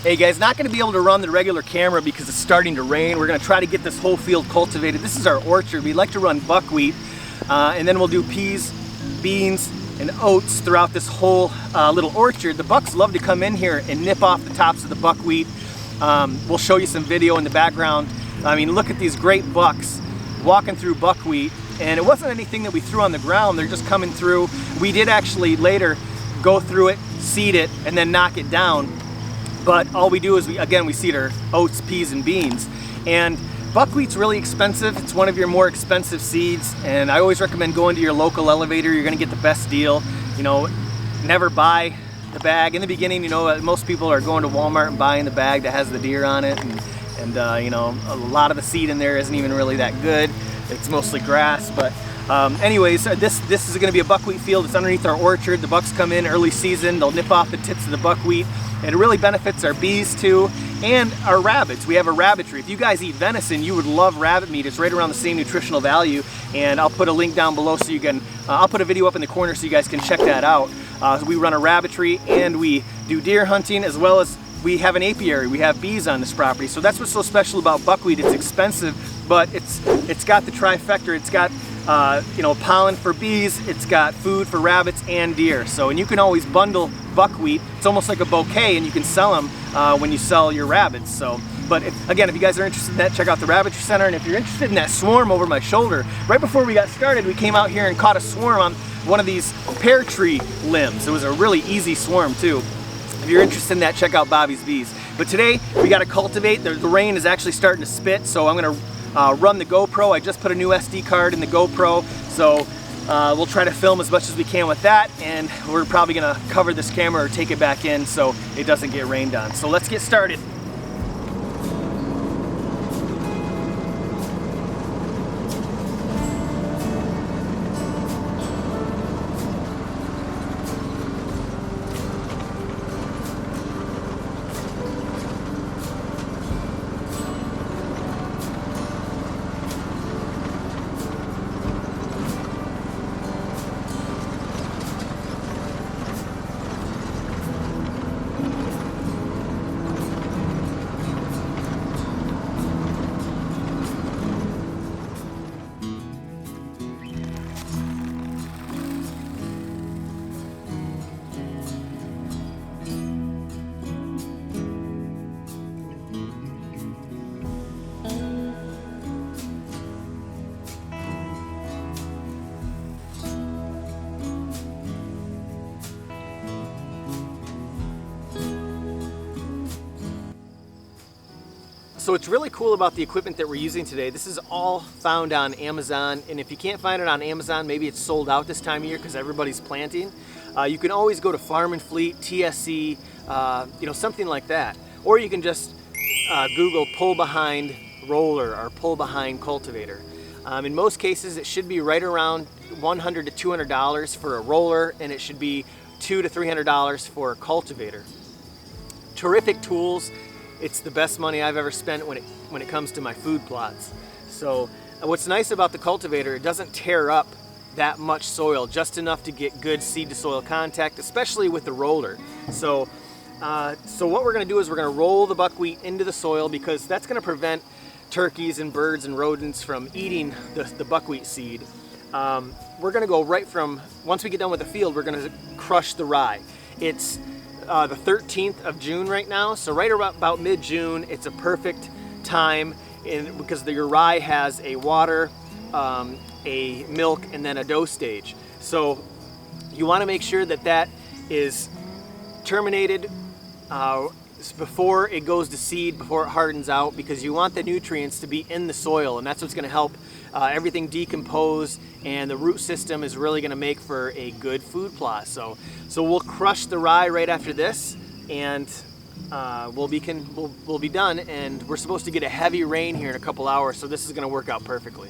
Hey guys, not going to be able to run the regular camera because it's starting to rain. We're going to try to get this whole field cultivated. This is our orchard. We like to run buckwheat, and then we'll do peas, beans, and oats throughout this whole little orchard. The bucks love to come in here and nip off the tops of the buckwheat. We'll show you some video in the background. I mean, look at these great bucks walking through buckwheat, and it wasn't anything that we threw on the ground. They're just coming through. We did actually later go through it, seed it, and then knock it down. But all we do is we seed our oats, peas, and beans. And buckwheat's really expensive. It's one of your more expensive seeds, and I always recommend going to your local elevator. You're gonna get the best deal. You know, never buy the bag. In the beginning, you know, most people are going to Walmart and buying the bag that has the deer on it, and you know, a lot of the seed in there isn't even really that good. It's mostly grass, but anyways, this is gonna be a buckwheat field. It's underneath our orchard. The bucks come in early season. They'll nip off the tips of the buckwheat. And it really benefits our bees too, and our rabbits. We have a Rabbitry. If you guys eat venison, you would love rabbit meat. It's right around the same nutritional value, and I'll put a link down below so you can, I'll put a video up in the corner so you guys can check that out. We run a Rabbitry, and we do deer hunting, as well as we have an apiary. We have bees on this property. So that's what's so special about buckwheat. It's expensive, but it's got the trifecta. It's got you know, pollen for bees, it's got food for rabbits and deer. So, and you can always bundle buckwheat. It's almost like a bouquet, and you can sell them when you sell your rabbits. So, but again, if you guys are interested in that, check out the Rabbitry Center. And if you're interested in that swarm over my shoulder, right before we got started, we came out here and caught a swarm on one of these pear tree limbs. It was a really easy swarm too. If you're interested in that, check out Bobby's Bees. But today, we got to cultivate. The rain is actually starting to spit, so I'm going to run the GoPro. I just put a new SD card in the GoPro, so we'll try to film as much as we can with that, and we're probably gonna cover this camera or take it back in so it doesn't get rained on. So let's get started. So what's really cool about the equipment that we're using today, this is all found on Amazon, and if you can't find it on Amazon, maybe it's sold out this time of year because everybody's planting, you can always go to Farm and Fleet, TSC, you know, something like that. Or you can just Google pull behind roller or pull behind cultivator. In most cases, it should be right around $100 to $200 for a roller, and it should be $200 to $300 for a cultivator. Terrific tools. It's the best money I've ever spent when it comes to my food plots. So what's nice about the cultivator, it doesn't tear up that much soil, just enough to get good seed to soil contact, especially with the roller. So what we're gonna do is we're gonna roll the buckwheat into the soil, because that's gonna prevent turkeys and birds and rodents from eating the buckwheat seed. We're gonna go right from, once we get done with the field, we're gonna crush the rye. It's the 13th of June right now, so right about mid-June, it's a perfect time because your rye has a water, a milk, and then a dough stage. So you want to make sure that that is terminated before it goes to seed, before it hardens out, because you want the nutrients to be in the soil, and that's what's going to help everything decompose, and the root system is really going to make for a good food plot. So we'll crush the rye right after this, and we'll be done. And we're supposed to get a heavy rain here in a couple hours, so this is going to work out perfectly.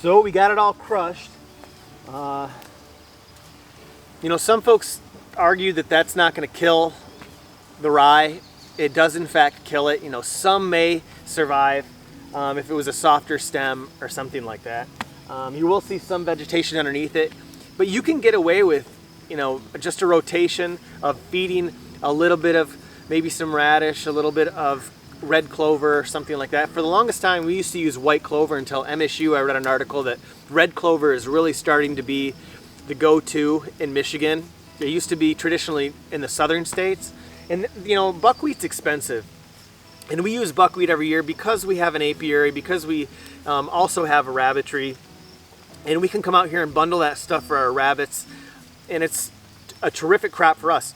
So we got it all crushed. You know, some folks argue that that's not going to kill the rye. It does in fact kill it. You know, some may survive if it was a softer stem or something like that. You will see some vegetation underneath it, but you can get away with, you know, just a rotation of feeding a little bit of maybe some radish, a little bit of red clover or something like that. For the longest time we used to use white clover until MSU, I read an article that red clover is really starting to be the go-to in Michigan. It used to be traditionally in the southern states. And you know, buckwheat's expensive. And we use buckwheat every year because we have an apiary, because we also have a rabbitry. And we can come out here and bundle that stuff for our rabbits. And it's a terrific crop for us.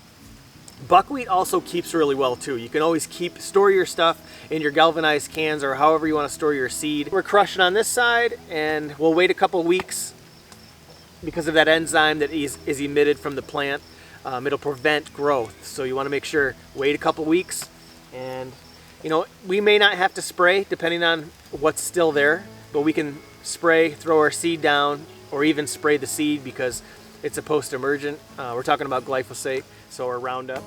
Buckwheat also keeps really well too. You can always store your stuff in your galvanized cans or however you want to store your seed. We're crushing on this side and we'll wait a couple weeks because of that enzyme that is emitted from the plant. It'll prevent growth. So you want to make sure, wait a couple weeks, and you know, we may not have to spray depending on what's still there, but we can spray, throw our seed down, or even spray the seed because it's a post-emergent. We're talking about glyphosate, so or Roundup.